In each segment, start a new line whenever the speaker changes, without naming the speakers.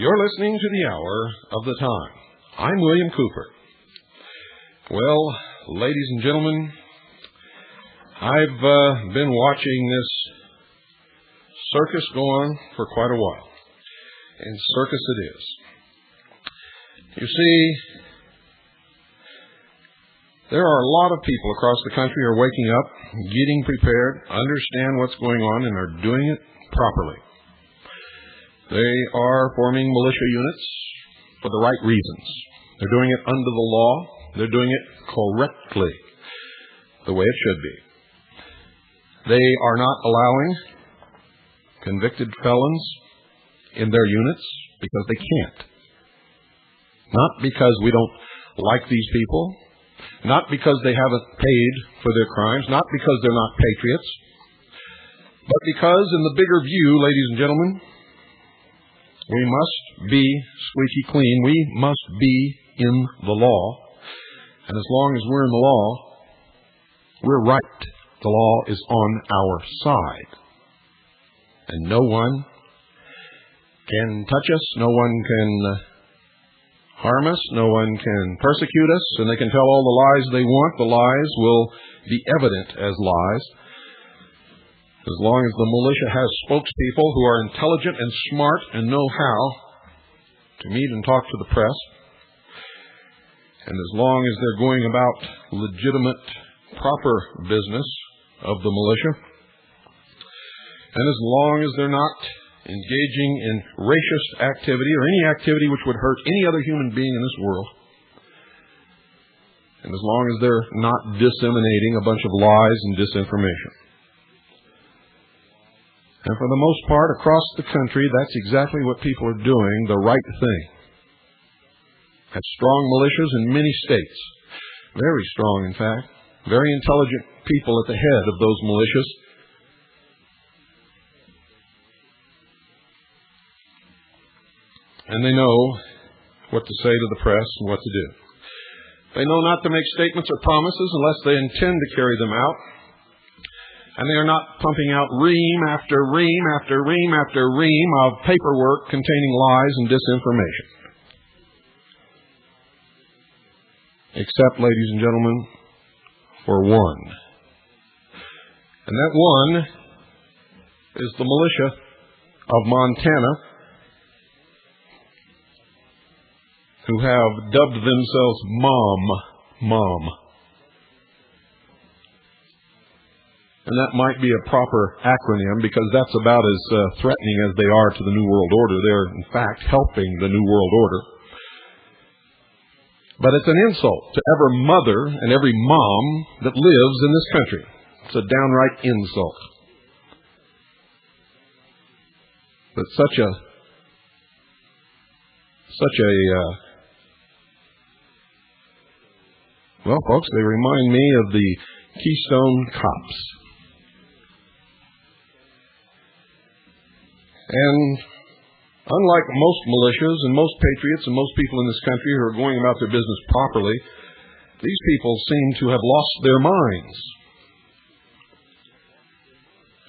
You're listening to the Hour of the Time. I'm William Cooper. Well, ladies and gentlemen, I've been watching this circus go on for quite a while. And circus it is. You see, there are a lot of people across the country who are waking up, getting prepared, understand what's going on, and are doing it properly. They are forming militia units for the right reasons. They're doing it under the law. They're doing it correctly, the way it should be. They are not allowing convicted felons in their units because they can't. Not because we don't like these people, not because they haven't paid for their crimes, not because they're not patriots, but because in the bigger view, ladies and gentlemen, we must be squeaky clean. We must be in the law. And as long as we're in the law, we're right. The law is on our side. And no one can touch us. No one can harm us. No one can persecute us. And they can tell all the lies they want. The lies will be evident as lies. As long as the militia has spokespeople who are intelligent and smart and know how to meet and talk to the press, and as long as they're going about legitimate, proper business of the militia, and as long as they're not engaging in racist activity or any activity which would hurt any other human being in this world, and as long as they're not disseminating a bunch of lies and disinformation. And for the most part, across the country, that's exactly what people are doing, the right thing. Have strong militias in many states. Very strong, in fact. Very intelligent people at the head of those militias. And they know what to say to the press and what to do. They know not to make statements or promises unless they intend to carry them out. And they are not pumping out ream after ream after ream after ream of paperwork containing lies and disinformation. Except, ladies and gentlemen, for one. And that one is the Militia of Montana, who have dubbed themselves Mom. And that might be a proper acronym because that's about as threatening as they are to the New World Order. They're, in fact, helping the New World Order. But it's an insult to every mother and every mom that lives in this country. It's a downright insult. But such a well, folks, they remind me of the Keystone Cops. And unlike most militias and most patriots and most people in this country who are going about their business properly, these people seem to have lost their minds.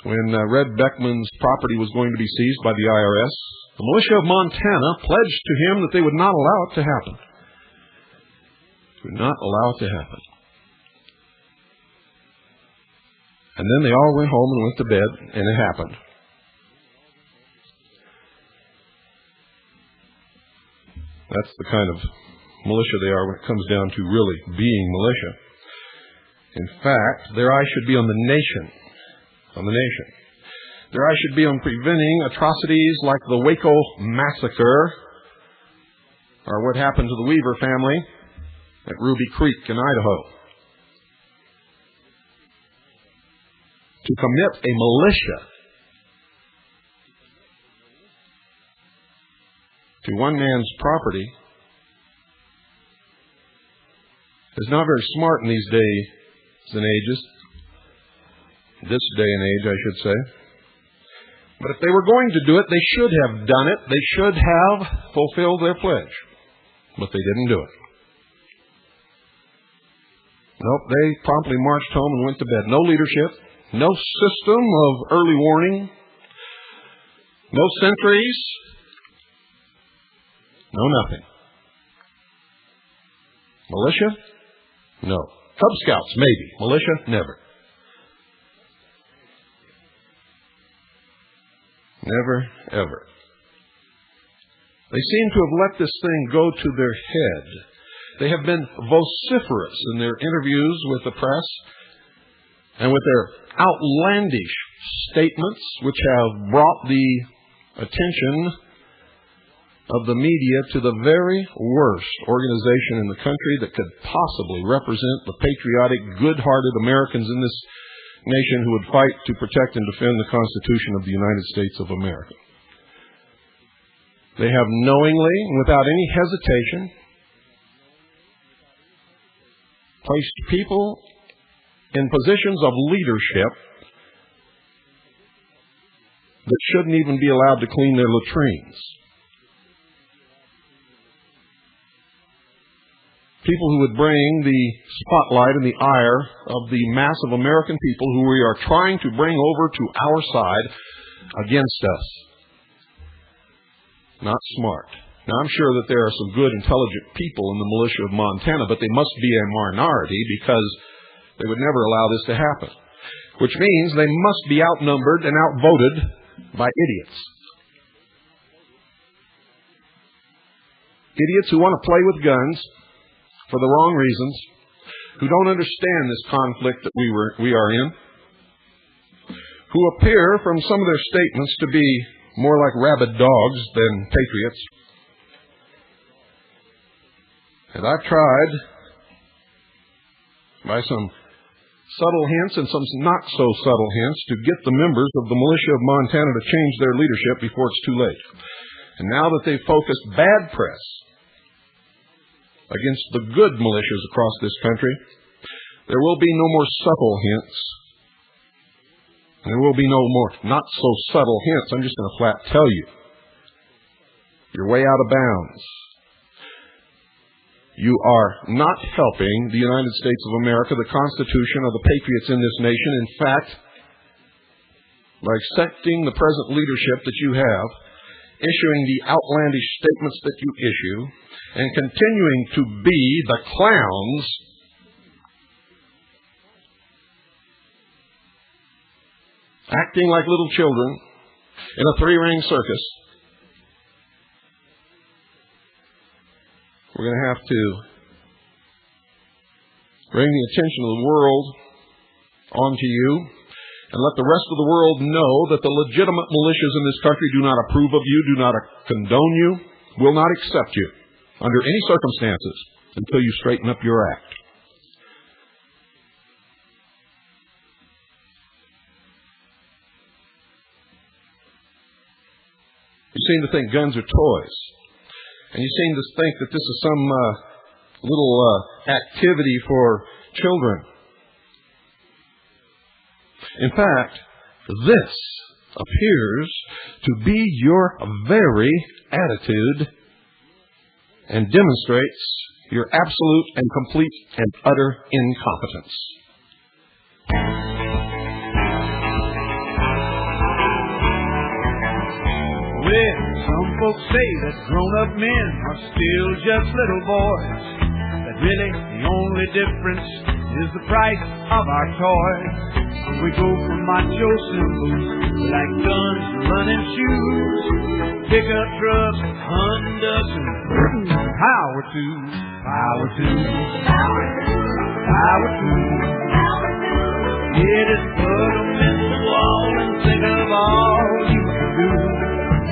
When Red Beckman's property was going to be seized by the IRS, the Militia of Montana pledged to him that they would not allow it to happen. Would not allow it to happen. And then they all went home and went to bed, and it happened. That's the kind of militia they are when it comes down to really being militia. In fact, their eye should be on the nation. On the nation. Their eye should be on preventing atrocities like the Waco massacre, or what happened to the Weaver family at Ruby Creek in Idaho. To commit a militia to one man's property is not very smart in these days and ages. This day and age, I should say. But if they were going to do it, they should have done it. They should have fulfilled their pledge. But they didn't do it. Nope, they promptly marched home and went to bed. No leadership, no system of early warning, no sentries, No nothing. Militia? No. Cub Scouts, maybe. Militia? Never. Never, ever. They seem to have let this thing go to their head. They have been vociferous in their interviews with the press and with their outlandish statements, which have brought the attention of the media to the very worst organization in the country that could possibly represent the patriotic, good-hearted Americans in this nation who would fight to protect and defend the Constitution of the United States of America. They have knowingly, without any hesitation, placed people in positions of leadership that shouldn't even be allowed to clean their latrines. People who would bring the spotlight and the ire of the mass of American people who we are trying to bring over to our side against us. Not smart. Now, I'm sure that there are some good, intelligent people in the Militia of Montana, but they must be a minority because they would never allow this to happen. Which means they must be outnumbered and outvoted by idiots. Idiots who want to play with guns for the wrong reasons, who don't understand this conflict that we are in, who appear from some of their statements to be more like rabid dogs than patriots. And I've tried, by some subtle hints and some not-so-subtle hints, to get the members of the Militia of Montana to change their leadership before it's too late. And now that they've focused bad press against the good militias across this country, there will be no more subtle hints. There will be no more not-so-subtle hints. I'm just going to flat tell you. You're way out of bounds. You are not helping the United States of America, the Constitution, or the patriots in this nation. In fact, by accepting the present leadership that you have, issuing the outlandish statements that you issue, and continuing to be the clowns acting like little children in a three-ring circus, we're going to have to bring the attention of the world onto you and let the rest of the world know that the legitimate militias in this country do not approve of you, do not condone you, will not accept you under any circumstances until you straighten up your act. You seem to think guns are toys. And you seem to think that this is some little activity for children. In fact, this appears to be your very attitude and demonstrates your absolute and complete and utter incompetence.
Well, some folks say that grown-up men are still just little boys, that really the only difference is the price of our toys. We go from macho symbols like guns and running shoes, pickup trucks, Hondas, and power tools. Power tools. Power tools. Power tools. Yeah, just put them in the wall and think of all you can do.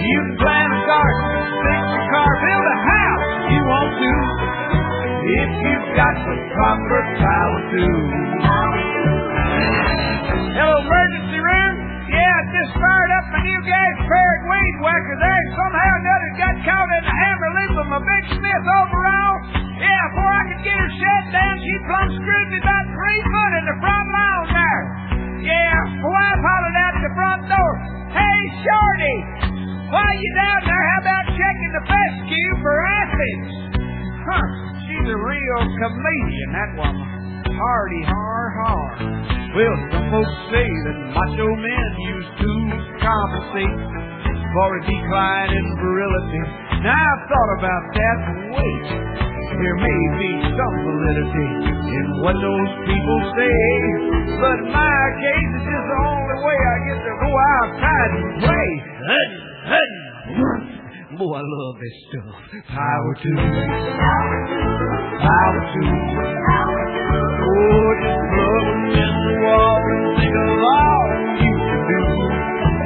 You can plant a garden, fix a car, build a house you want to, if you've got the proper power tools. Hello, emergency room? Yeah, I just fired up my new gas-powered weed whacker there. Somehow or another got caught in the hammer loop of my Big Smith overall. Yeah, before I could get her shut down, she plumb screwed me about 3 foot in the front lawn there. Yeah, my wife hollered out the front door, "Hey, Shorty, while you down there, how about checking the fescue for acids?" Huh, she's a real comedian, that woman. Hardy, har. Well, some folks say that macho men use tools to compensate. for a decline in virility. Now I've thought about that, but wait, there may be some validity in what those people say, but in my case, it's just the only way I get to go outside and play. Boy, I love this stuff. Power to you. Power to you. Oh, just plug them in the wall and think of all you can do.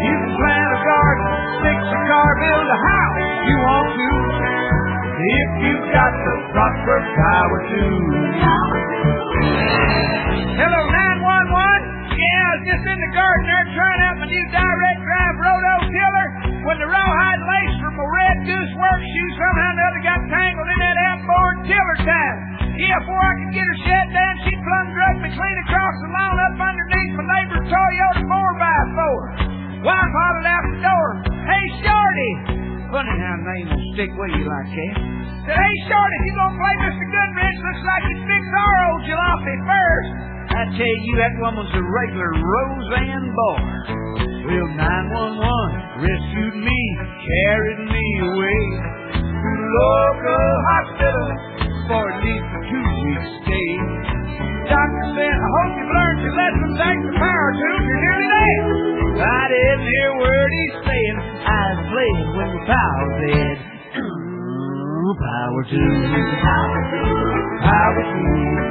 You can plant a garden, fix a car, build a house you want to. If you've got the proper power to. Hello, 911? Yeah, I was just in the garden there trying out my new direct drive roto tiller when the rawhide lace from a red goose work shoe somehow or another got tangled in that outboard tiller time. Yeah, before I could get her shut down, she plumb drugged me clean across the lawn up underneath my neighbor's Toyota 4x4. Wife hollered out the door, "Hey, Shorty!" Funny how a name will stick with you like that. Said, "Hey, Shorty, if you gonna play Mr. Goodrich, looks like you'd fix our old jalopy first." I tell you, that woman's a regular Roseanne bar. Well, 911 rescued me, carried me away to the local hospital for at least a 2-week stay. Doctor said, "I hope you've learned your lesson. Thanks to power tools, you're nearly there." I didn't hear a word he's saying. I was playing when the power said, "Power tools, power tools, power tools."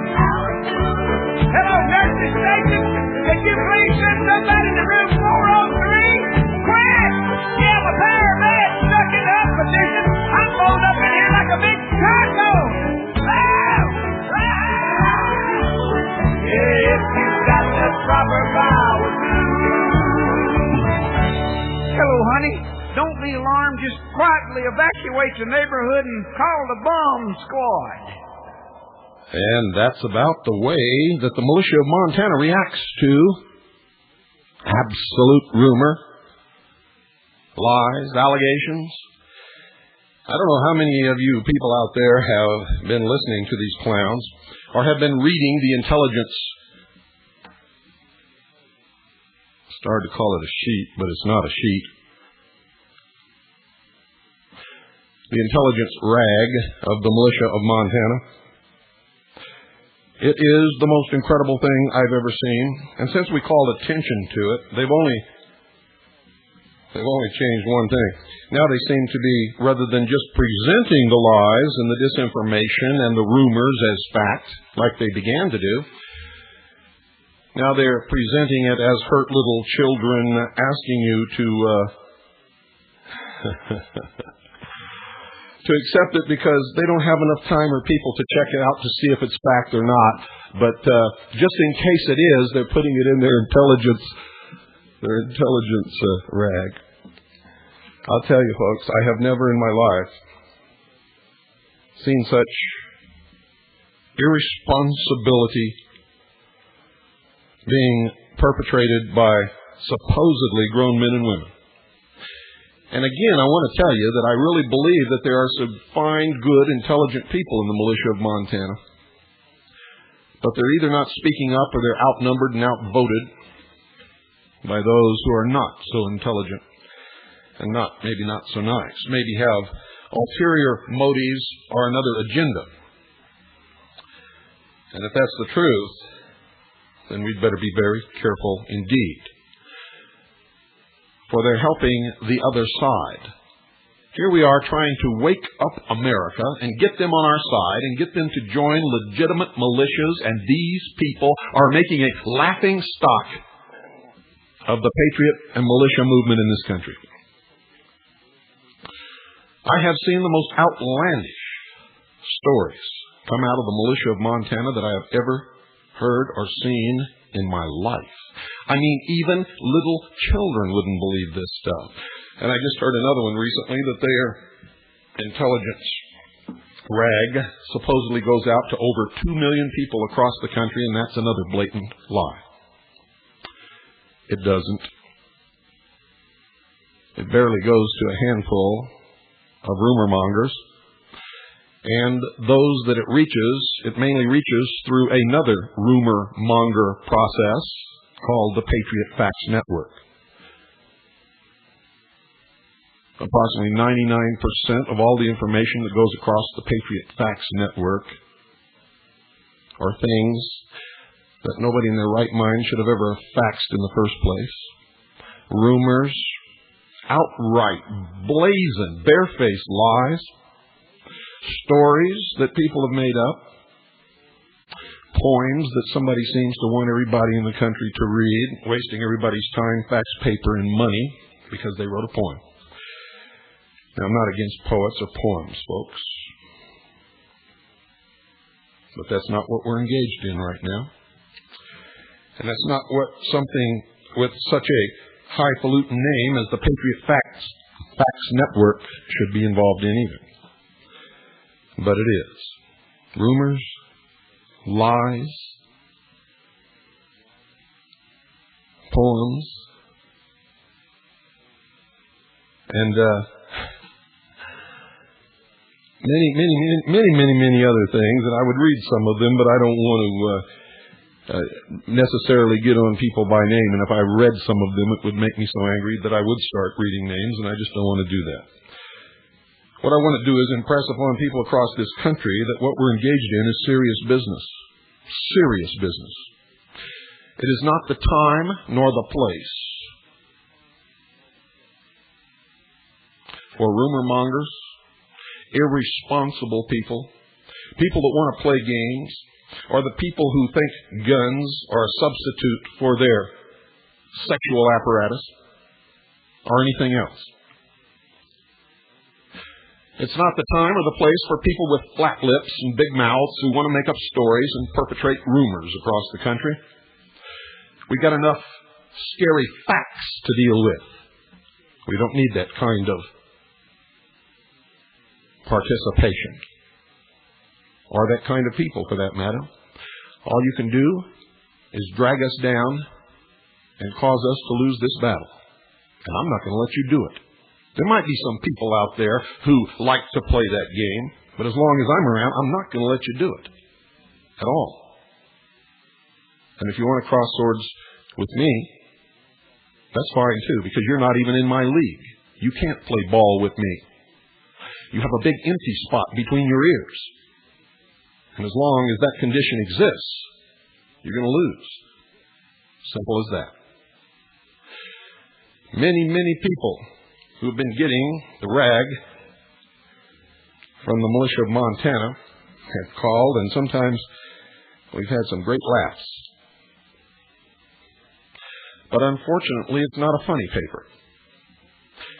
Hello, nursery station. Could you please send somebody to room 403? Quick! Yeah, my power man's stuck in the up position. I'm rolled up in here like a big taco. If you've got the proper power to. Hello, honey. Don't be alarmed. Just quietly evacuate the neighborhood and call the bomb squad.
And that's about the way that the militia of Montana reacts to absolute rumor, lies, allegations. I don't know how many of you people out there have been listening to these clowns or have been reading the intelligence. Started to call it a sheet, but it's not a sheet. The intelligence rag of the militia of Montana. It is the most incredible thing I've ever seen. And since we called attention to it, they've only changed one thing. Now they seem to be, rather than just presenting the lies and the disinformation and the rumors as fact, like they began to do, now they're presenting it as hurt little children asking you to accept it because they don't have enough time or people to check it out to see if it's fact or not. But just in case it is, they're putting it in their intelligence rag. I'll tell you, folks, I have never in my life seen such irresponsibility being perpetrated by supposedly grown men and women. And again, I want to tell you that I really believe that there are some fine, good, intelligent people in the militia of Montana. But they're either not speaking up or they're outnumbered and outvoted by those who are not so intelligent and maybe not so nice, maybe have ulterior motives or another agenda. And if that's the truth, then we'd better be very careful indeed. For they're helping the other side. Here we are trying to wake up America and get them on our side and get them to join legitimate militias, and these people are making a laughing stock of the patriot and militia movement in this country. I have seen the most outlandish stories come out of the militia of Montana that I have ever heard or seen in my life. I mean, even little children wouldn't believe this stuff. And I just heard another one recently that their intelligence rag supposedly goes out to over 2 million people across the country, and that's another blatant lie. It doesn't. It barely goes to a handful of rumor mongers. And those that it mainly reaches through another rumor monger process called the Patriot Facts Network. approximately 99% of all the information that goes across the Patriot Facts Network are things that nobody in their right mind should have ever faxed in the first place. Rumors, outright, blazing, barefaced lies, stories that people have made up, poems that somebody seems to want everybody in the country to read, wasting everybody's time, fax, paper, and money because they wrote a poem. Now, I'm not against poets or poems, folks, but that's not what we're engaged in right now. And that's not what something with such a highfalutin name as the Patriot Facts Network should be involved in either. But it is. Rumors, lies, poems, and many other things. And I would read some of them, but I don't want to necessarily get on people by name, and if I read some of them, it would make me so angry that I would start reading names, and I just don't want to do that. What I want to do is impress upon people across this country that what we're engaged in is serious business. Serious business. It is not the time nor the place for rumor mongers, irresponsible people, people that want to play games, or the people who think guns are a substitute for their sexual apparatus, or anything else. It's not the time or the place for people with flat lips and big mouths who want to make up stories and perpetrate rumors across the country. We've got enough scary facts to deal with. We don't need that kind of participation. Or that kind of people, for that matter. All you can do is drag us down and cause us to lose this battle. And I'm not going to let you do it. There might be some people out there who like to play that game, but as long as I'm around, I'm not going to let you do it. At all. And if you want to cross swords with me, that's fine too, because you're not even in my league. You can't play ball with me. You have a big empty spot between your ears. And as long as that condition exists, you're going to lose. Simple as that. Many people who have been getting the rag from the Militia of Montana have called, and sometimes we've had some great laughs. But unfortunately, it's not a funny paper.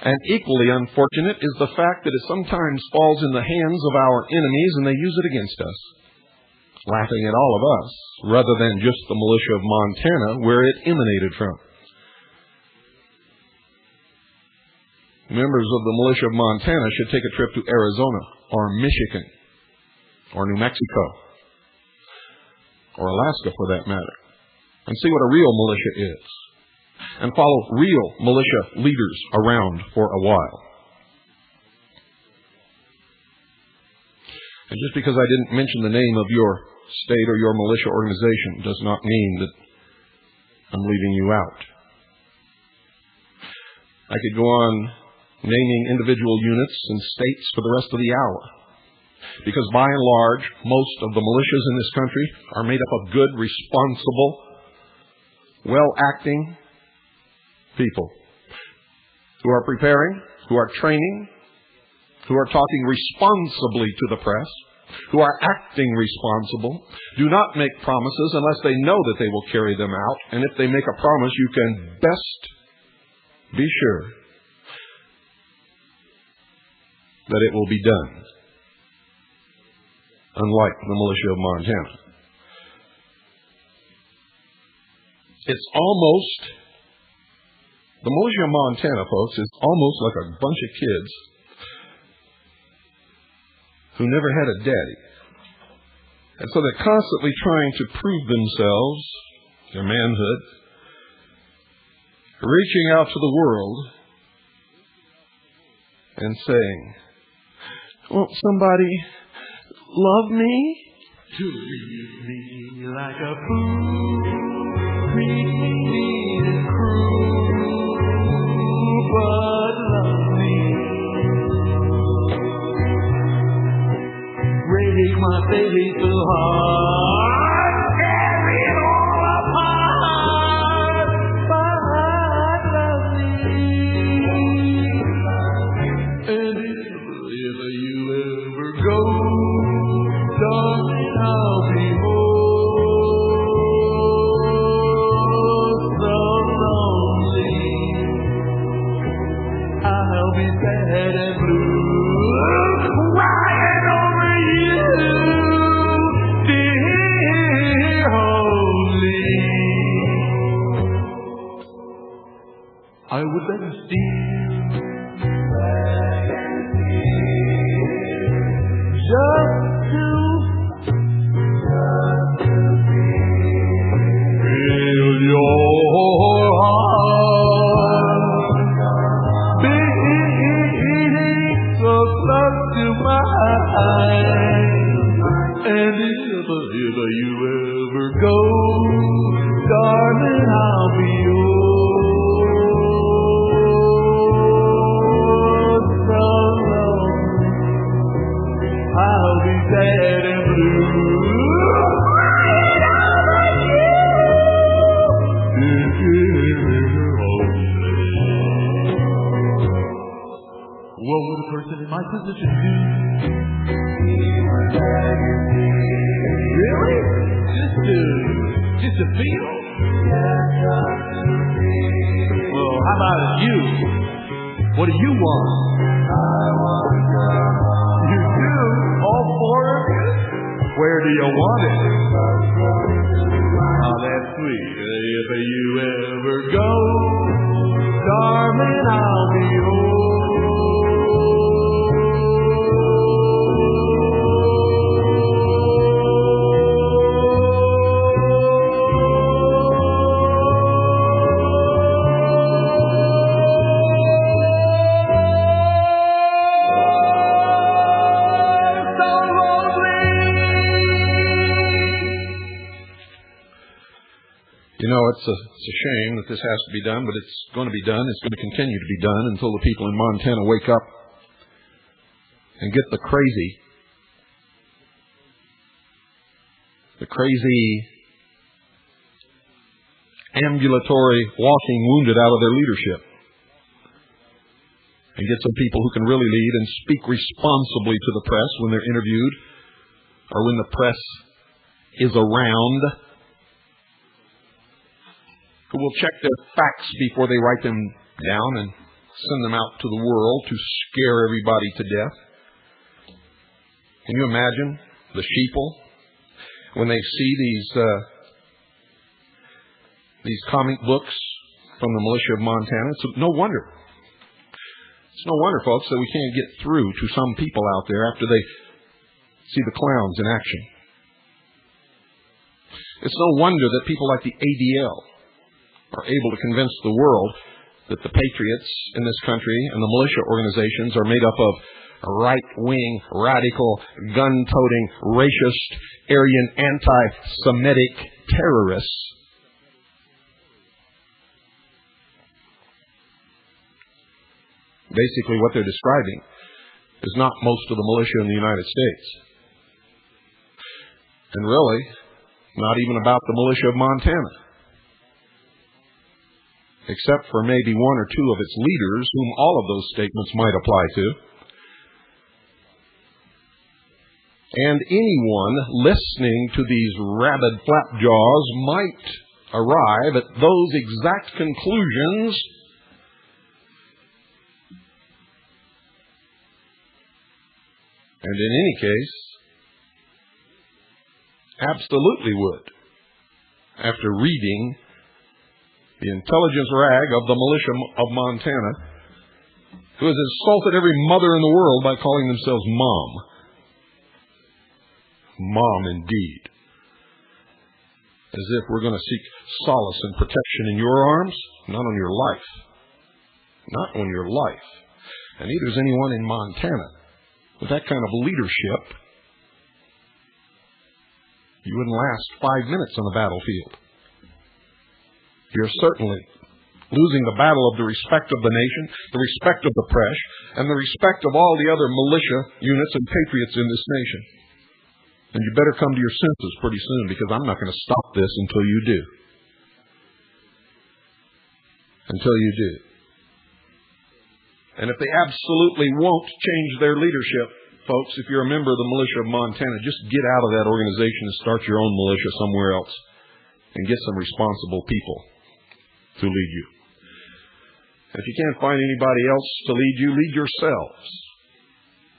And equally unfortunate is the fact that it sometimes falls in the hands of our enemies and they use it against us, laughing at all of us, rather than just the Militia of Montana, where it emanated from. Members of the Militia of Montana should take a trip to Arizona, or Michigan, or New Mexico, or Alaska for that matter, and see what a real militia is, and follow real militia leaders around for a while. And just because I didn't mention the name of your state or your militia organization does not mean that I'm leaving you out. I could go on naming individual units and states for the rest of the hour, because by and large, most of the militias in this country are made up of good, responsible, well-acting people who are preparing, who are training, who are talking responsibly to the press, who are acting responsible, do not make promises unless they know that they will carry them out. And if they make a promise, you can best be sure that it will be done. Unlike the Militia of Montana. It's almost, the Militia of Montana, folks, is almost like a bunch of kids who never had a daddy. And so they're constantly trying to prove themselves, their manhood, reaching out to the world and saying, "Won't somebody love me?
Treat me like a fool, treat me cruel, but love me they hate so hard, carry it all apart. But love me. And if you ever go, darling, I'll be so lonely. I'll be sad and blue, crying over you, dear holy. I would then steal just to feel your heart beating so close to mine. And if you ever go, darling, I'll be yours. So long, I'll be sad and blue. What would a person in my position do? Really? Just to feel? Well, how about you? What do you want? You do? All four of you? Where do you want it? Oh, that's sweet. If you ever go, darling, I'll be yours.
You know, it's a shame that this has to be done, but it's going to be done. It's going to continue to be done until the people in Montana wake up and get the crazy ambulatory walking wounded out of their leadership and get some people who can really lead and speak responsibly to the press when they're interviewed or when the press is around, who will check their facts before they write them down and send them out to the world to scare everybody to death. Can you imagine the sheeple when they see these comic books from the Militia of Montana? It's no wonder. It's no wonder, folks, that we can't get through to some people out there after they see the clowns in action. It's no wonder that people like the ADL are able to convince the world that the patriots in this country and the militia organizations are made up of right-wing, radical, gun-toting, racist, Aryan, anti-Semitic terrorists. Basically, what they're describing is not most of the militia in the United States. And really, not even about the Militia of Montana, except for maybe one or two of its leaders, whom all of those statements might apply to. And anyone listening to these rabid flapjaws might arrive at those exact conclusions and in any case, absolutely would, after reading the intelligence rag of the Militia of Montana, who has insulted every mother in the world by calling themselves Mom. Mom, indeed. As if we're going to seek solace and protection in your arms, not on your life. Not on your life. And neither is anyone in Montana. With that kind of leadership, you wouldn't last 5 minutes on the battlefield. You're certainly losing the battle of the respect of the nation, the respect of the press, and the respect of all the other militia units and patriots in this nation. And you better come to your senses pretty soon, because I'm not going to stop this until you do. Until you do. And if they absolutely won't change their leadership, folks, if you're a member of the Militia of Montana, just get out of that organization and start your own militia somewhere else and get some responsible people to lead you. And if you can't find anybody else to lead you, lead yourselves.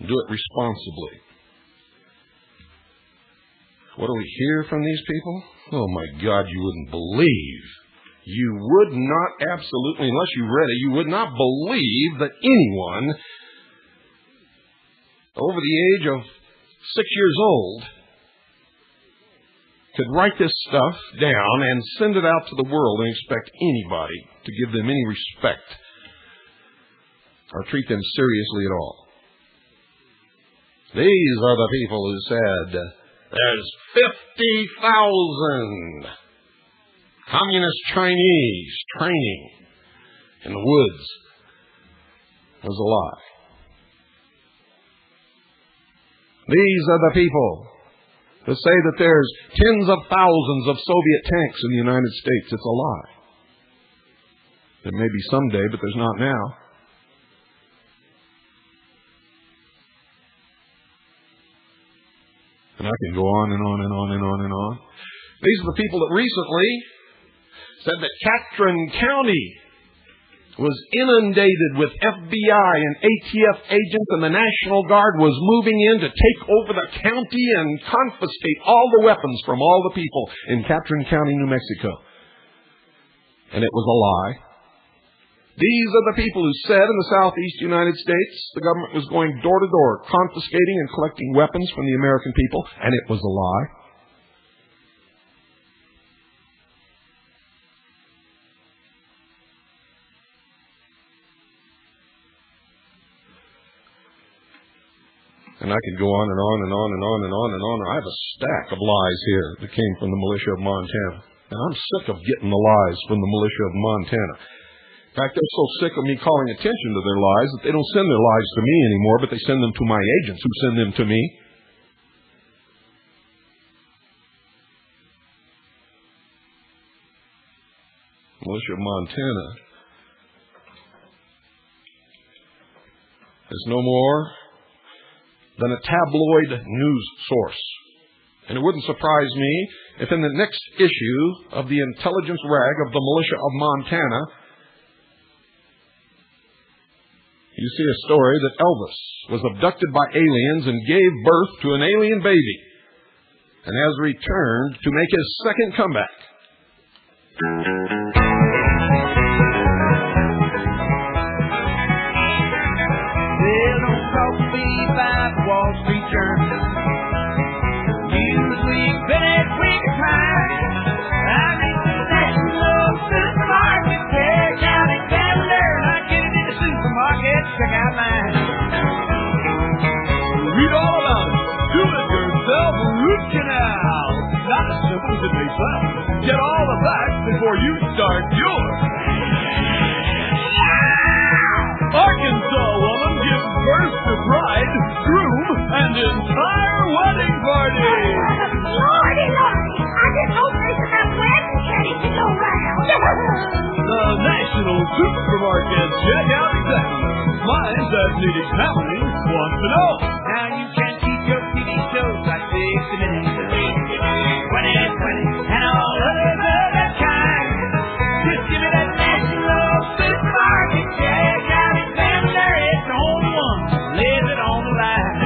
Do it responsibly. What do we hear from these people? Oh my God, you wouldn't believe. You would not, absolutely, unless you read it, you would not believe that anyone over the age of 6 years old could write this stuff down and send it out to the world and expect anybody to give them any respect or treat them seriously at all. These are the people who said, there's 50,000 communist Chinese training in the woods. It was a lie. These are the people who say that there's tens of thousands of Soviet tanks in the United States. It's a lie. There may be someday, but there's not now. And I can go on and on and on and on and on. These are the people that recently said that Catron County was inundated with FBI and ATF agents, and the National Guard was moving in to take over the county and confiscate all the weapons from all the people in Catron County, New Mexico. And it was a lie. These are the people who said in the southeast United States the government was going door to door, confiscating and collecting weapons from the American people, and it was a lie. And I could go on and on and on and on and on and on. I have a stack of lies here that came from the Militia of Montana. And I'm sick of getting the lies from the Militia of Montana. In fact, they're so sick of me calling attention to their lies that they don't send their lies to me anymore, but they send them to my agents who send them to me. Militia of Montana is no more than a tabloid news source. And it wouldn't surprise me if in the next issue of the intelligence rag of the Militia of Montana, you see a story that Elvis was abducted by aliens and gave birth to an alien baby and has returned to make his second comeback.
Wall Street Journal. Newsweek, Bennett, Week Time. I'm in the National Supermarket. Check out Examiner. I get it in the supermarket. Check out mine. Read all about it. Do it yourself. Root canal. Not as simple as it may sound. Get all the facts before you start yours. Arkansas woman gives birth to bride, groom, and entire wedding party.
Lordy, Lordy, I just hope there's enough wedding cake to go round.
The National Supermarket checkout examiner. Minds that need examining want to know. Now you can keep your TV shows like 60 Minutes, 2020, and all others of that kind. Just give me that National Supermarket checkout. It's the only one lays it on the line.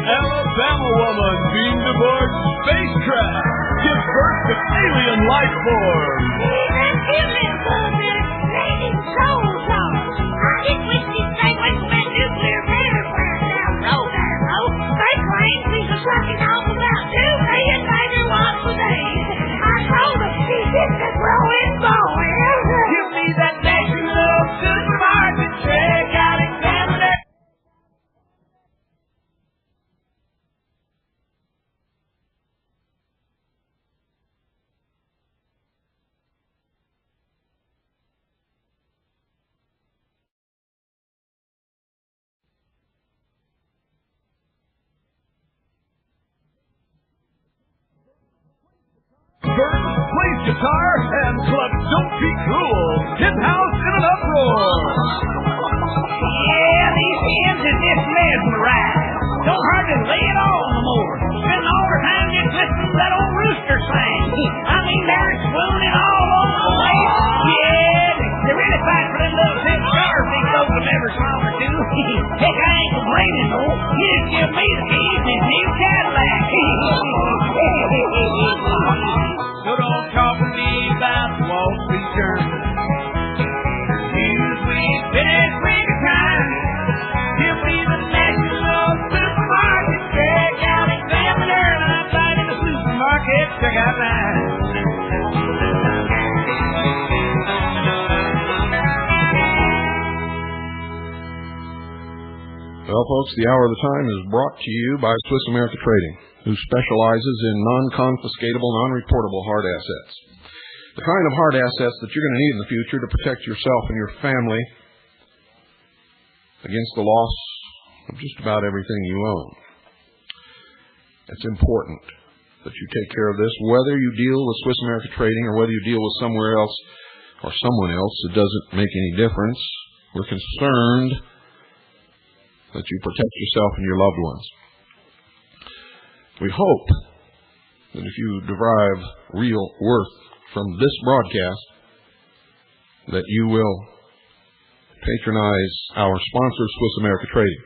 Alabama woman being aboard spacecraft gives birth to alien life form.
Even human bullshit, raining soul songs. I just wish they'd stay away from that nuclear power plant down the road there, though. They claim she's sucking off about 2 million megawatts a day. I told them she gets to growing boy.
Give me that National Supermarket checkout examiner. guitar, and clubs don't be cruel. His house in an uproar.
Yeah, these hens is just mesmerized. Don't hardly lay it on no more. Spend all their time just listening to that old rooster sing. I mean, they're swooning all over the place. Yeah, they really fight for them little thin cars big folks will never song or two. Heck, I ain't complaining, though. You just give me the keys and new Cadillac.
So don't talk to me about Wall Street Journal. Newsweek, finish week of time. Give me the National Supermarket. Check out Examiner, and I'm finding the supermarket. Check out mine.
Well, folks, the hour of the time is brought to you by Swiss America Trading, who specializes in non-confiscatable, non-reportable hard assets. The kind of hard assets that you're going to need in the future to protect yourself and your family against the loss of just about everything you own. It's important that you take care of this, whether you deal with Swiss America Trading or whether you deal with somewhere else or someone else. It doesn't make any difference. We're concerned that you protect yourself and your loved ones. We hope that if you derive real worth from this broadcast, that you will patronize our sponsor, Swiss America Trading,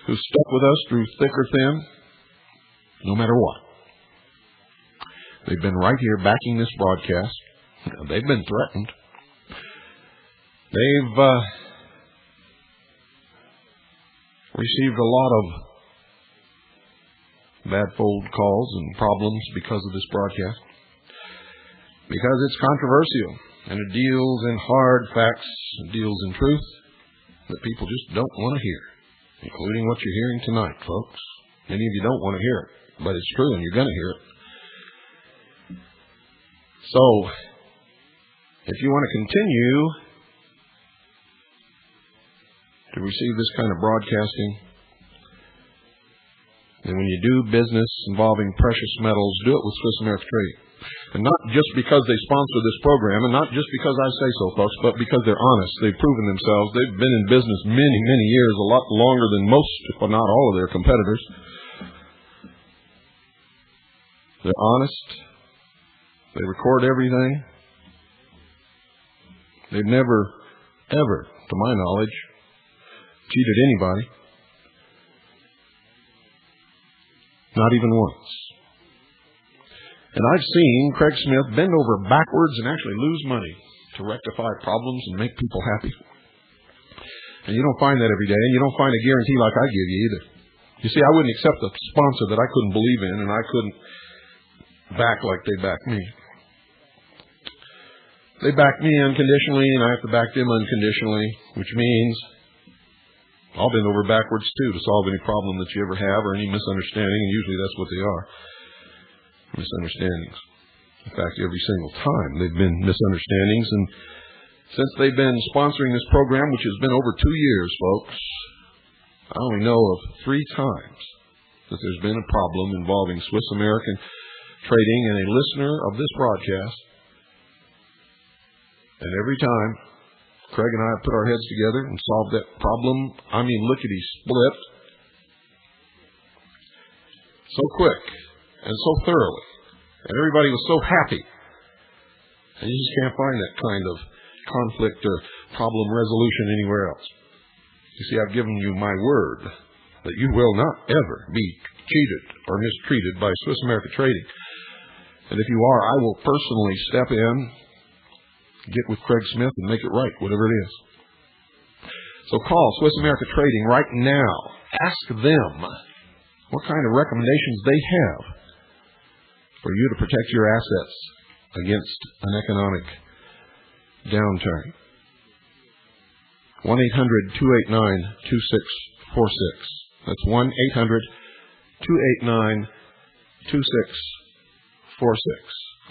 who stuck with us through thick or thin, no matter what. They've been right here backing this broadcast. They've been threatened. They've received a lot of bad phone calls and problems because of this broadcast. Because it's controversial, and it deals in hard facts, it deals in truth that people just don't want to hear, including what you're hearing tonight, folks. Many of you don't want to hear it, but it's true, and you're going to hear it. So, if you want to continue to receive this kind of broadcasting, then when you do business involving precious metals, do it with Swiss America Trading. And not just because they sponsor this program, and not just because I say so, folks, but because they're honest. They've proven themselves. They've been in business many, many years, a lot longer than most, if not all of their competitors. They're honest. They record everything. They've never, ever, to my knowledge, cheated anybody. Not even once. And I've seen Craig Smith bend over backwards and actually lose money to rectify problems and make people happy. And you don't find that every day, and you don't find a guarantee like I give you either. You see, I wouldn't accept a sponsor that I couldn't believe in, and I couldn't back like they back me. They back me unconditionally, and I have to back them unconditionally, which means I'll bend over backwards, too, to solve any problem that you ever have or any misunderstanding, and usually that's what they are, misunderstandings. In fact, every single time they've been misunderstandings, and since they've been sponsoring this program, which has been over 2 years, folks, I only know of 3 times that there's been a problem involving Swiss American Trading and a listener of this broadcast. And every time, Craig and I have put our heads together and solved that problem. I mean, lickety-split. So quick and so thoroughly. And everybody was so happy. And you just can't find that kind of conflict or problem resolution anywhere else. You see, I've given you my word that you will not ever be cheated or mistreated by Swiss America Trading. And if you are, I will personally step in, get with Craig Smith, and make it right, whatever it is. So call Swiss America Trading right now. Ask them what kind of recommendations they have for you to protect your assets against an economic downturn. 1-800-289-2646. That's 1-800-289-2646.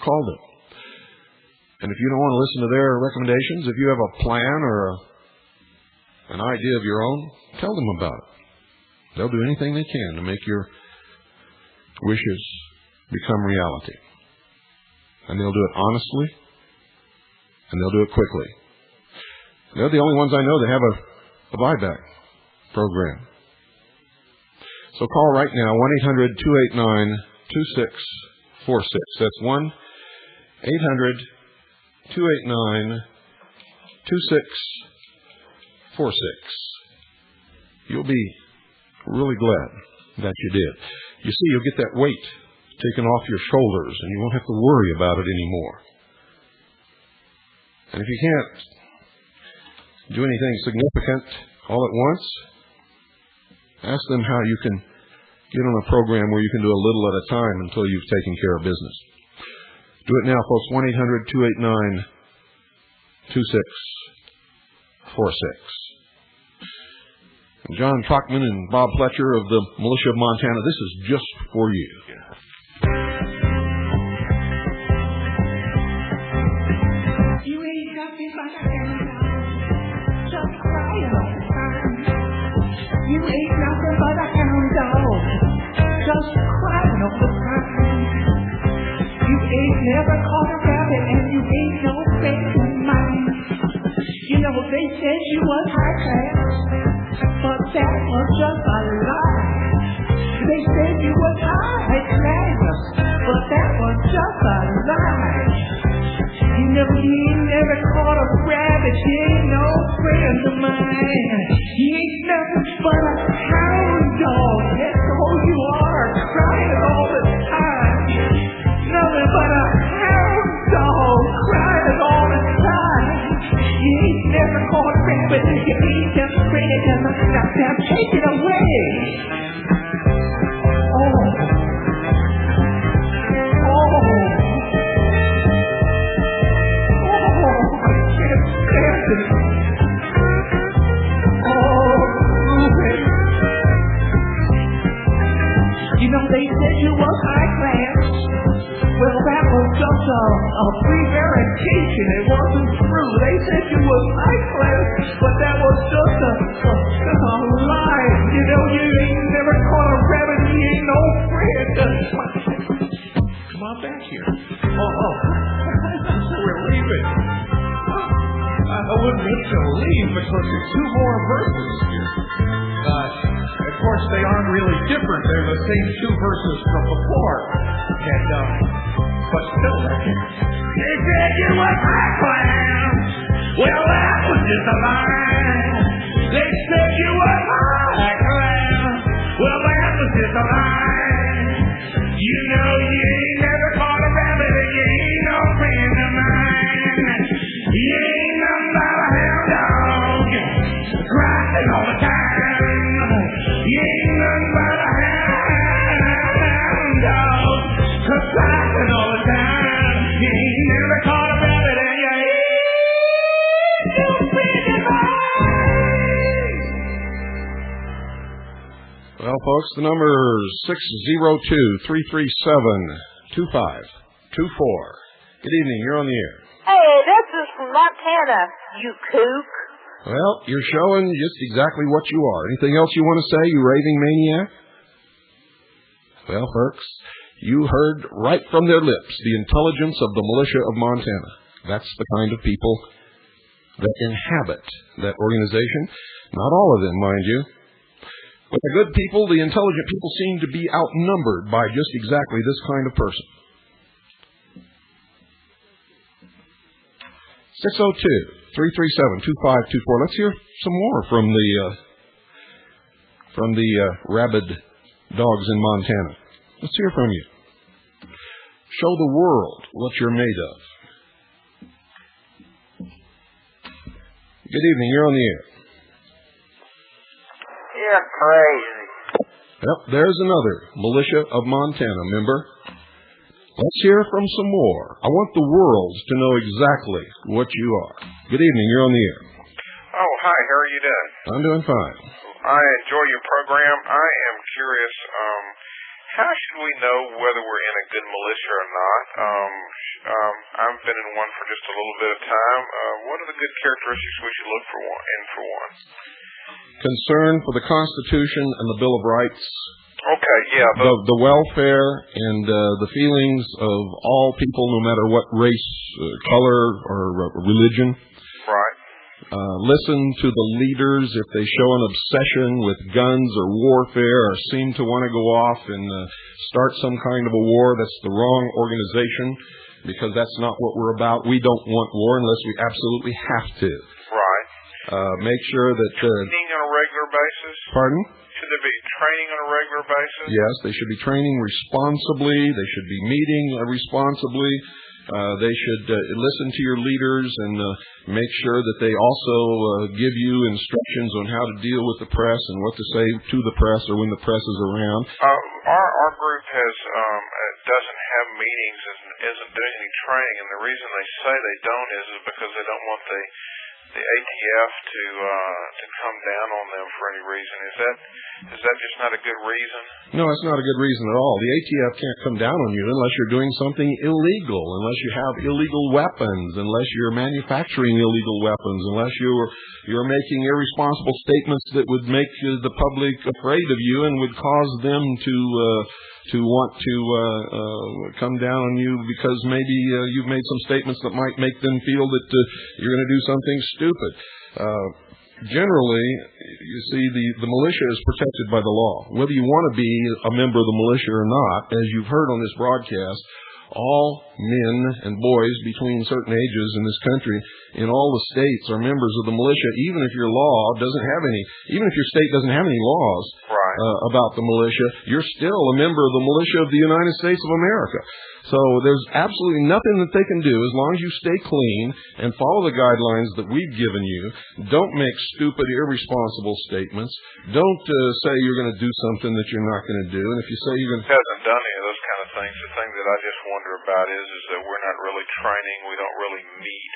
Call them. And if you don't want to listen to their recommendations, if you have a plan or an idea of your own, tell them about it. They'll do anything they can to make your wishes become reality. And they'll do it honestly and they'll do it quickly. They're the only ones I know that have a buyback program. So call right now, 1-800-289-2646. That's 1-800-289-2646. You'll be really glad that you did. You see, you'll get that weight taken off your shoulders, and you won't have to worry about it anymore. And if you can't do anything significant all at once, ask them how you can get on a program where you can do a little at a time until you've taken care of business. Do it now, folks. 1-800-289-2646. John Trockman and Bob Fletcher of the Militia of Montana, this is just for you.
You ain't nothing but a candle, just crying all the time. You ain't nothing but a hound dog, just crying all the time. You ain't never caught a rabbit and you ain't no friend of mine. You know, they said you was high class, but that was just a lie. They said you was high class, but that was just a lie. You ain't never caught a rabbit, you ain't no friend of mine. You ain't nothing but a hound dog, that's all you are, crying all the time. Nothing but a hound dog, crying all the time. You ain't never caught a rabbit, you ain't just friend of mine. Now take it away. You know, they said you was high class. Well, that was just a prevarication. It wasn't true. They said you was high class, but that was just a lie. You know, you ain't never caught a rabbit. You ain't no friend. Come on back here. So we're leaving. I wouldn't make you leave because there's two more verses here. Of course, they aren't really different. They're the same two verses from before. And, but still, they said you was high class. Well, that was just a lie. They said you was high class. Well, that was just a lie. You know, you ain't never caught a rabbit, and you ain't no friend of mine. You ain't nothing but a hound dog, crying all the time. You ain't nothing but a hound dog, crying all the time. You ain't never caught a rabbit, and you ain't no friend of mine.
Well, folks, the number is 602-337-2524. Good evening. You're on the air.
Hey, this is from Montana, you kook.
Well, you're showing just exactly what you are. Anything else you want to say, you raving maniac? Well, folks, you heard right from their lips the intelligence of the Militia of Montana. That's the kind of people that inhabit that organization. Not all of them, mind you. But the good people, the intelligent people, seem to be outnumbered by just exactly this kind of person. 602-337-2524. Let's hear some more from the rabid dogs in Montana. Let's hear from you. Show the world what you're made of. Good evening. You're on the air.
You're crazy.
Yep, there's another Militia of Montana member. Let's hear from some more. I want the world to know exactly what you are. Good evening. You're on the air.
Oh, hi. How are you doing?
I'm doing fine.
I enjoy your program. I am curious, how should we know whether we're in a good militia or not? I've been in one for just a little bit of time. What are the good characteristics we should look for one?
Concern for the Constitution and the Bill of Rights.
Okay. Okay, yeah.
The welfare and the feelings of all people, no matter what race, color, or religion.
Right.
Listen to the leaders if they show an obsession with guns or warfare or seem to want to go off and start some kind of a war. That's the wrong organization, because that's not what we're about. We don't want war unless we absolutely have to.
Right.
Make sure that...
training on a regular basis?
Pardon?
Should there be training on a regular basis?
Yes, they should be training responsibly. They should be meeting responsibly. They should listen to your leaders and make sure that they also give you instructions on how to deal with the press and what to say to the press or when the press is around.
Our group doesn't have meetings and isn't doing any training, and the reason they say they don't is because they don't want the ATF to come down on them for any reason. Is that just not a good reason?
No, it's not a good reason at all. The ATF can't come down on you unless you're doing something illegal, unless you have illegal weapons, unless you're manufacturing illegal weapons, unless you're making irresponsible statements that would make the public afraid of you and would cause them to want to come down on you because maybe you've made some statements that might make them feel that you're going to do something stupid. Generally, you see, the militia is protected by the law. Whether you want to be a member of the militia or not, as you've heard on this broadcast, all men and boys between certain ages in this country, in all the states, are members of the militia, even if your law doesn't have any, even if your state doesn't have any laws about the militia, you're still a member of the militia of the United States of America. So there's absolutely nothing that they can do as long as you stay clean and follow the guidelines that we've given you. Don't make stupid, irresponsible statements. Don't say you're going to do something that you're not going to do. And if you say you're going to...
hasn't done any of those kind of things. The thing that I just wonder about is that we're not really training. We don't really meet.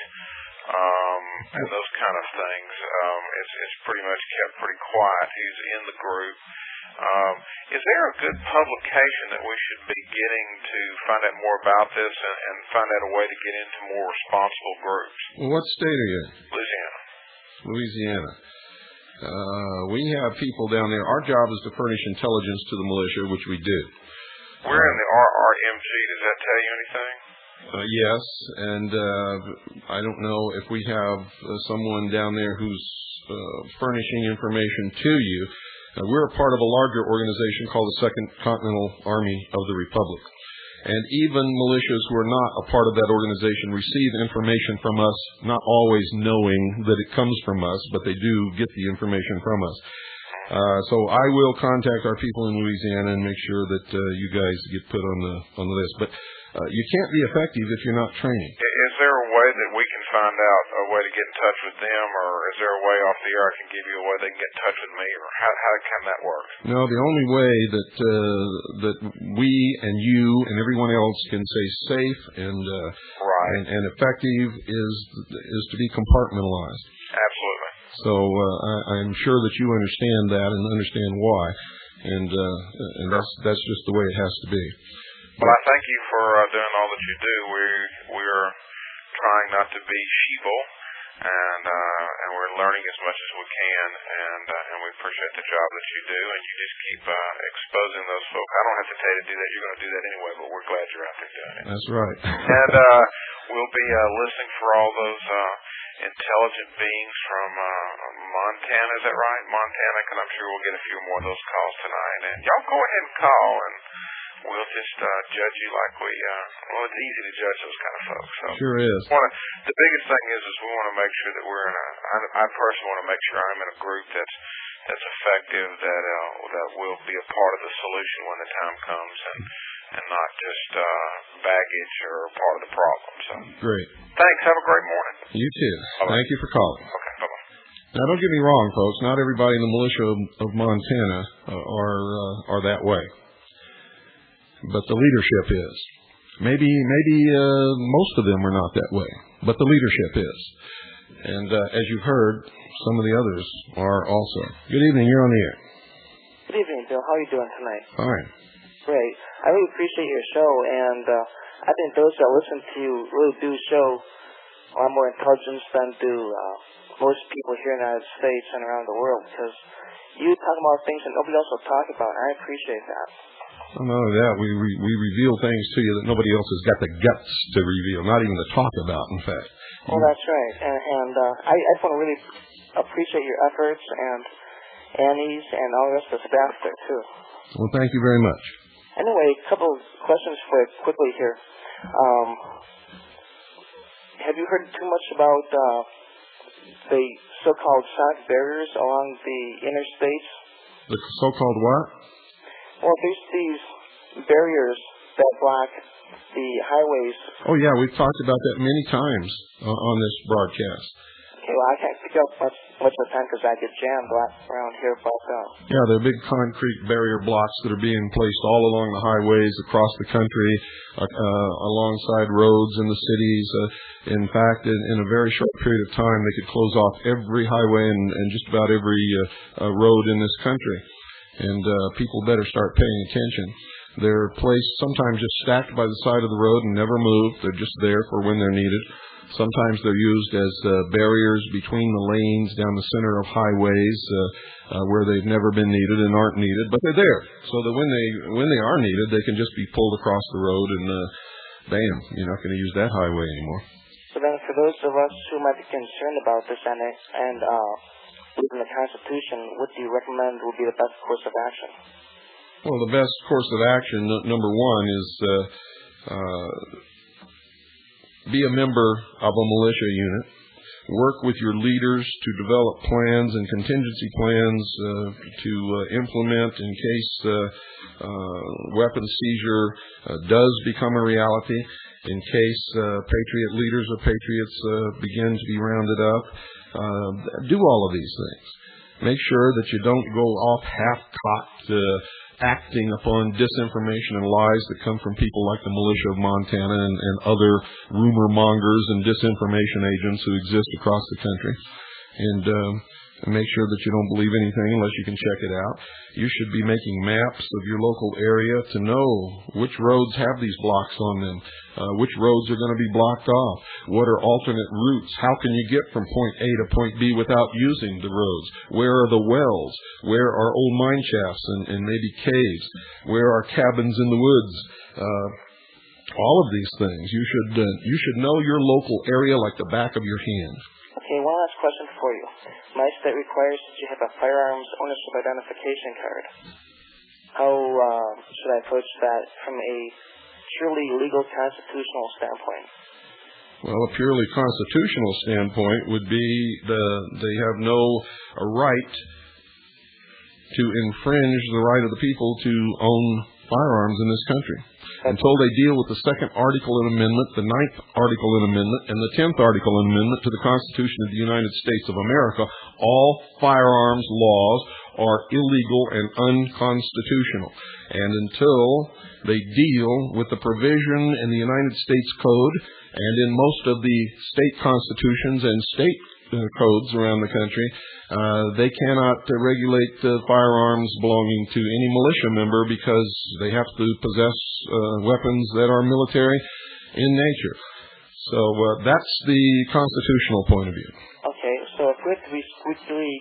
And those kind of things. It's pretty much kept pretty quiet. He's in the group. Is there a good publication that we should be getting to find out more about this and find out a way to get into more responsible groups?
Well, what state are you in?
Louisiana.
We have people down there. Our job is to furnish intelligence to the militia, which we do.
We're in the RRMG. Does that tell you anything?
Yes, and I don't know if we have someone down there who's furnishing information to you. We're a part of a larger organization called the Second Continental Army of the Republic. And even militias who are not a part of that organization receive information from us, not always knowing that it comes from us, but they do get the information from us. So I will contact our people in Louisiana and make sure that you guys get put on the list. But you can't be effective if you're not training.
Is there a way that we can find out a way to get in touch with them, or is there a way off the air I can give you a way they can get in touch with me, or how can that work?
No, the only way that we and you and everyone else can stay safe and effective is to be compartmentalized.
Absolutely.
So I'm sure that you understand that and understand why, and that's just the way it has to be.
Well, I thank you for doing all that you do. We're trying not to be sheeple, and we're learning as much as we can, and we appreciate the job that you do, and you just keep exposing those folks. I don't have to tell you to do that. You're going to do that anyway, but we're glad you're out there doing it.
That's right.
And we'll be listening for all those intelligent beings from Montana. Is that right? Montana, because I'm sure we'll get a few more of those calls tonight. And y'all go ahead and call, and we'll just judge you like it's easy to judge those kind of folks. So
sure is.
The biggest thing is we want to make sure that we're I personally want to make sure I'm in a group that's effective, that will be a part of the solution when the time comes, and not just baggage or part of the problem. So
great.
Thanks. Have a great morning.
You too.
Bye-bye.
Thank you for calling.
Okay. Bye-bye.
Now, don't get me wrong, folks. Not everybody in the militia of Montana are that way. But the leadership is. Maybe most of them are not that way, but the leadership is. And as you've heard, some of the others are also. Good evening. You're on the air.
Good evening, Bill. How are you doing tonight?
Fine.
Great. I really appreciate your show, and I think those that listen to you really do show a lot more intelligence than do most people here in the United States and around the world, because you talk about things that nobody else will talk about, and I appreciate that.
Well, not only that, we reveal things to you that nobody else has got the guts to reveal, not even to talk about, in fact.
Well, that's right. And I just want to really appreciate your efforts and Annie's and all the rest of the staff there, too.
Well, thank you very much.
Anyway, a couple of questions for you quickly here. Have you heard too much about the so-called sonic barriers along the interstates?
The so-called what?
Well, there's these barriers that block the highways.
Oh, yeah, we've talked about that many times on this broadcast.
Okay, well, I can't pick up much of the time because I get jammed around here. But,
yeah, they're big concrete barrier blocks that are being placed all along the highways across the country, alongside roads in the cities. In fact, in a very short period of time, they could close off every highway and just about every road in this country. And people better start paying attention. They're placed sometimes just stacked by the side of the road and never moved. They're just there for when they're needed. Sometimes they're used as barriers between the lanes down the center of highways where they've never been needed and aren't needed, but they're there so that when they are needed, they can just be pulled across the road and bam, you're not going to use that highway anymore.
So then for those of us who might be concerned about this and believe in the Constitution, what do you recommend would be the best course of action?
Well, the best course of action, number one, is be a member of a militia unit. Work with your leaders to develop plans and contingency plans to implement in case weapons seizure does become a reality, in case patriot leaders or patriots begin to be rounded up. Do all of these things. Make sure that you don't go off half-cocked acting upon disinformation and lies that come from people like the Militia of Montana and other rumor mongers and disinformation agents who exist across the country. And make sure that you don't believe anything unless you can check it out. You should be making maps of your local area to know which roads have these blocks on them, which roads are going to be blocked off, what are alternate routes, how can you get from point A to point B without using the roads, where are the wells, where are old mine shafts and maybe caves, where are cabins in the woods, all of these things. You should know your local area like the back of your hand.
Okay, one last question for you. My state requires that you have a firearms ownership identification card. How should I approach that from a purely legal constitutional standpoint?
Well, a purely constitutional standpoint would be they have no right to infringe the right of the people to own firearms in this country. Until they deal with the second article and amendment, the 9th article and amendment, and the 10th article and amendment to the Constitution of the United States of America, all firearms laws are illegal and unconstitutional. And until they deal with the provision in the United States Code and in most of the state constitutions and state codes around the country, they cannot regulate firearms belonging to any militia member because they have to possess weapons that are military in nature. So that's the constitutional point of view.
Okay, so if we're to be strictly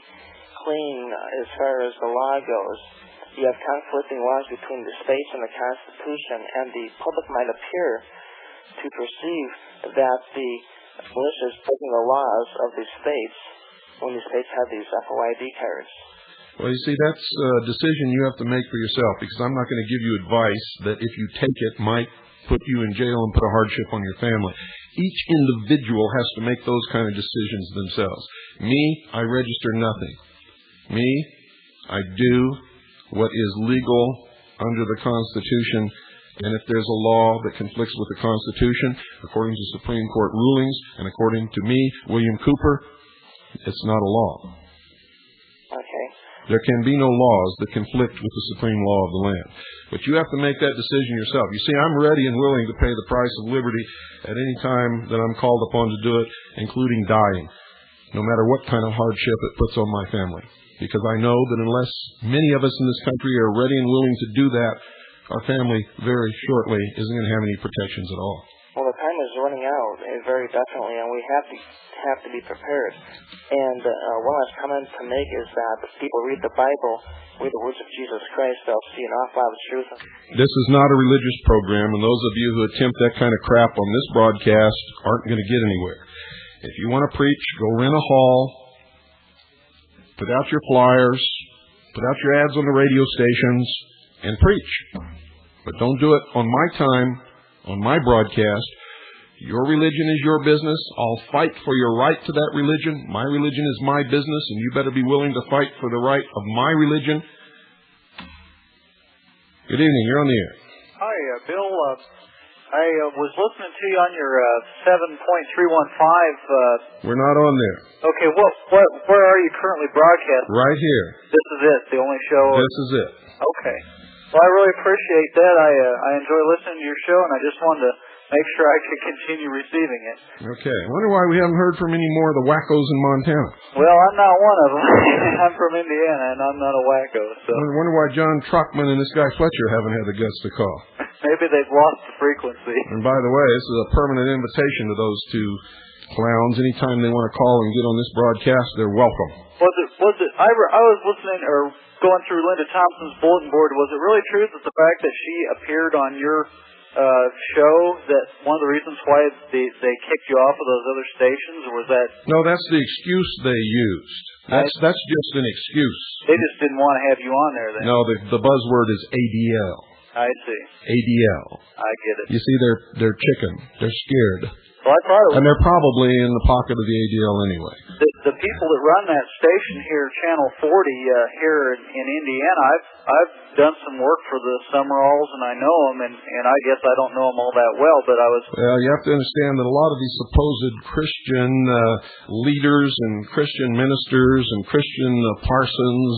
clean as far as the law goes, you have conflicting laws between the states and the Constitution, and the public might appear to perceive that the militia is breaking the laws of the states when the states have these FOID cards.
Well, you see, that's a decision you have to make for yourself, because I'm not going to give you advice that if you take it might put you in jail and put a hardship on your family. Each individual has to make those kind of decisions themselves. Me, I register nothing. Me, I do what is legal under the Constitution. And if there's a law that conflicts with the Constitution, according to Supreme Court rulings, and according to me, William Cooper, it's not a law.
Okay.
There can be no laws that conflict with the supreme law of the land. But you have to make that decision yourself. You see, I'm ready and willing to pay the price of liberty at any time that I'm called upon to do it, including dying, no matter what kind of hardship it puts on my family. Because I know that unless many of us in this country are ready and willing to do that, our family very shortly isn't going to have any protections at all.
Well, the time is is running out, very definitely, and we have to be prepared. And one last comment to make is that if people read the Bible, read the words of Jesus Christ, they'll see an awful lot of truth.
This is not a religious program, and those of you who attempt that kind of crap on this broadcast aren't going to get anywhere. If you want to preach, go rent a hall, put out your flyers, put out your ads on the radio stations, and preach. But don't do it on my time, on my broadcast. Your religion is your business. I'll fight for your right to that religion. My religion is my business, and you better be willing to fight for the right of my religion. Good evening. You're on the air.
Hi, Bill. I was listening to you on your 7.315.
We're not on there.
Okay, where are you currently broadcasting?
Right here.
This is it, the only show?
This is it.
Okay. Well, I really appreciate that. I enjoy listening to your show, and I just wanted to make sure I could continue receiving it.
Okay. I wonder why we haven't heard from any more of the wackos in Montana.
Well, I'm not one of them. I'm from Indiana, and I'm not a wacko. So
I wonder why John Truckman and this guy Fletcher haven't had the guts to call.
Maybe they've lost the frequency.
And by the way, this is a permanent invitation to those two clowns. Anytime they want to call and get on this broadcast, they're welcome.
Was it? I was listening or going through Linda Thompson's bulletin board. Was it really true that the fact that she appeared on your show, that one of the reasons why they kicked you off of those other stations, or was that?
No, that's the excuse they used. That's just an excuse.
They just didn't want to have you on there then.
No, the buzzword is ADL.
I see.
ADL.
I get it.
You see, they're chicken. They're scared.
Well, I thought it was.
And they're probably in the pocket of the ADL anyway.
The people that run that station here, Channel 40, here in Indiana, I've done some work for the Summeralls, and I know them, and I guess I don't know them all that well, but I was...
Well, you have to understand that a lot of these supposed Christian leaders and Christian ministers and Christian parsons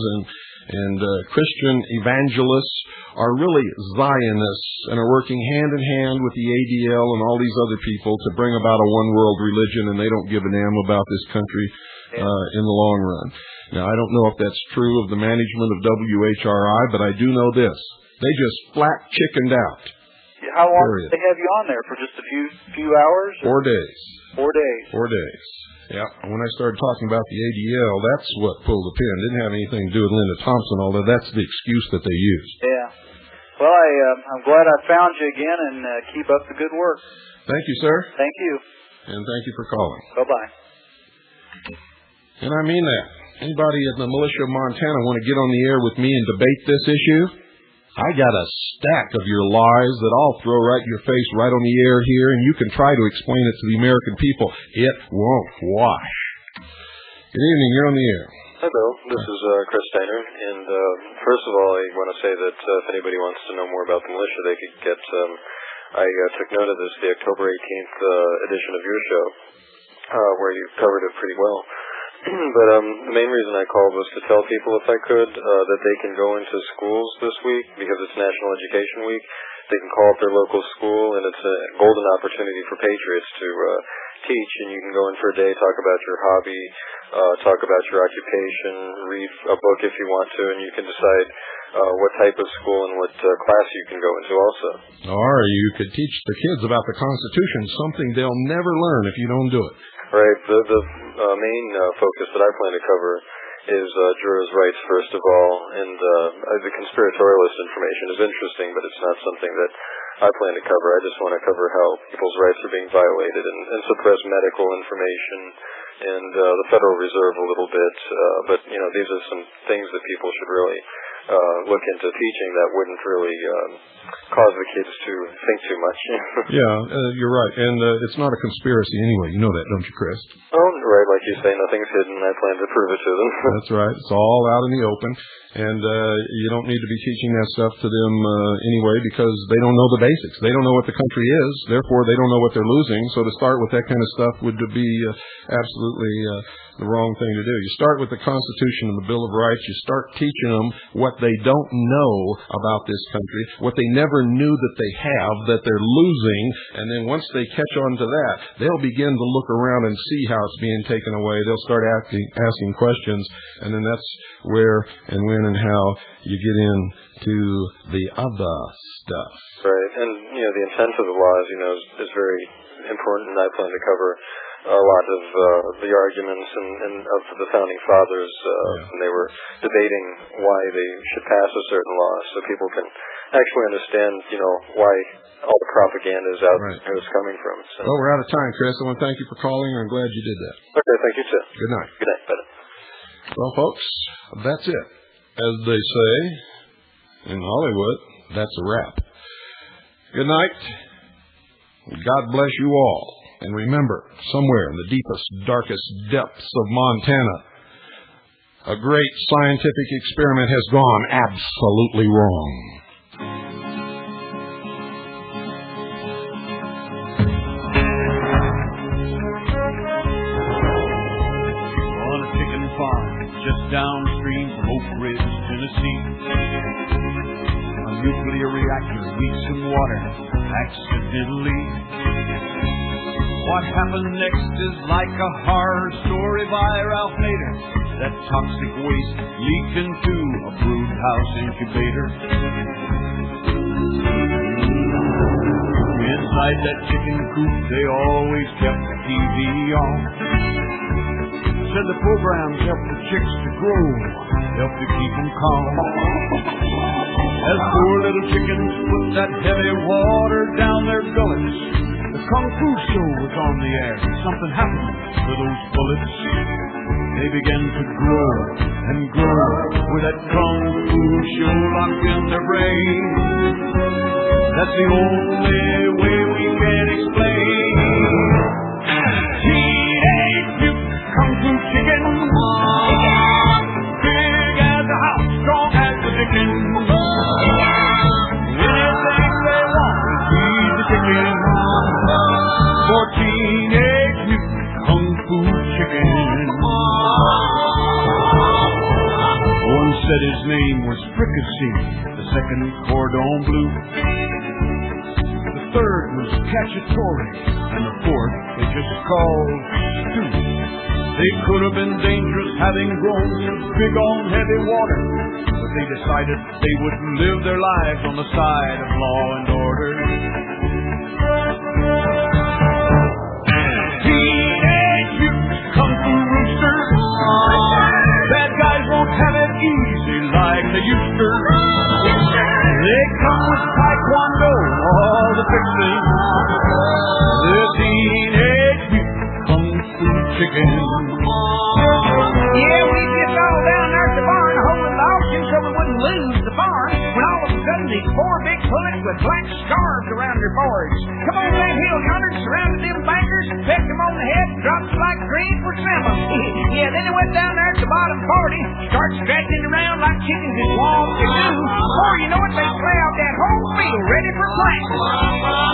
and Christian evangelists are really Zionists and are working hand in hand with the ADL and all these other people to bring about a one-world religion, and they don't give a damn about this country in the long run. Now, I don't know if that's true of the management of WHRI, but I do know this. They just flat chickened out.
How long did they have you on there? For just a few hours?
4 days.
4 days.
4 days. Yeah. When I started talking about the ADL, that's what pulled the pin. It didn't have anything to do with Linda Thompson, although that's the excuse that they used.
Yeah. Well, I'm glad I found you again, and keep up the good work.
Thank you, sir.
Thank you.
And thank you for calling.
Bye-bye.
And I mean that. Anybody at the Militia of Montana want to get on the air with me and debate this issue? I got a stack of your lies that I'll throw right in your face right on the air here, and you can try to explain it to the American people. It won't wash. Good evening. You're on the air.
Hi, Bill. This is Chris Steiner. And first of all, I want to say that if anybody wants to know more about the militia, they could get... I took note of this, the October 18th edition of your show, where you covered it pretty well. But the main reason I called was to tell people, if I could, that they can go into schools this week because it's National Education Week. They can call up their local school, and it's a golden opportunity for patriots to teach. And you can go in for a day, talk about your hobby, talk about your occupation, read a book if you want to, and you can decide what type of school and what class you can go into also.
Or you could teach the kids about the Constitution, something they'll never learn if you don't do it.
Right. The main focus that I plan to cover is jurors' rights, first of all, and the conspiratorialist information is interesting, but it's not something that I plan to cover. I just want to cover how people's rights are being violated and suppress medical information and the Federal Reserve a little bit. But, you know, these are some things that people should really look into teaching that wouldn't really cause the kids to think too much.
Yeah, you're right. And it's not a conspiracy anyway. You know that, don't you, Chris?
Oh, right. Like you say, nothing's hidden. I plan to prove it to them.
That's right. It's all out in the open. And you don't need to be teaching that stuff to them anyway because they don't know the basics. They don't know what the country is. Therefore, they don't know what they're losing. So to start with that kind of stuff would be absolutely the wrong thing to do. You start with the Constitution and the Bill of Rights. You start teaching them what they don't know about this country, what they never knew that they have, that they're losing. And then once they catch on to that, they'll begin to look around and see how it's being taken away. They'll start asking questions. And then that's where and when and how you get into the other stuff.
Right. And, you know, the intent of the law, as you know, is very important. I plan to cover a lot of the arguments and of the founding fathers when they were debating why they should pass a certain law, so people can actually understand, why all the propaganda is out there is coming from. So.
Well, we're out of time, Chris. I want to thank you for calling. I'm glad you did that.
Okay, thank you, too.
Good night.
Good night. Bye.
Well, folks, that's it. As they say in Hollywood, that's a wrap. Good night. God bless you all. And remember, somewhere in the deepest, darkest depths of Montana, a great scientific experiment has gone absolutely wrong.
On a chicken farm just downstream from Oak Ridge, Tennessee, a nuclear reactor leaks some water accidentally. What happened next is like a horror story by Ralph Nader. That toxic waste leaked into a brood house incubator. Inside that chicken coop, they always kept the TV on. Said the programs help the chicks to grow, help to keep them calm. As poor little chickens put that heavy water down their gullets, the Kung Fu show was on the air. Something happened to those bullets. They began to grow and grow with that Kung Fu show locked in their brain. That's the only way we can explain. Teenage Mutant Kung Fu Chicken, big as a house, strong as the Dickens. Anything they want is feed the chicken. For Teenage Mutant Kung Fu Chicken. One said his name was Fricassee, the second Cordon Bleu, the third was Cacciatore, and the fourth they just called Stew. They could have been dangerous having grown so big on heavy water, but they decided they would live their lives on the side of law and order. Teenage Mutant Kung Fu Rooster, bad guys won't have it easy like they used to. They come with taekwondo, all the fixing. The Teenage Mutant Kung Fu Chicken.
Yeah, we just all down there at the barn holding the auction so we wouldn't lose the farm. When all of a sudden these four big bullets with black scarves around their foreheads come on that hill yonder, surrounded them bankers, pecked them on the head, dropped like green for salmon. Yeah, then they went down there at the bottom 40, start stretching around like chickens just want to do. Before you know it, they plowed that whole field ready for planting.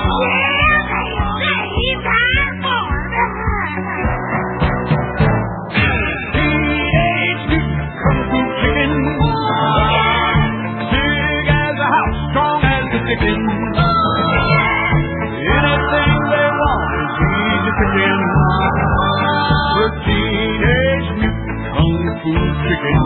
Yeah, they saved our farm.
Teenage Mutant Kung Fu Chicken, big as a house, strong as the Dickens. Anything they want is easy to get. The Teenage Mutant Kung Fu Chicken.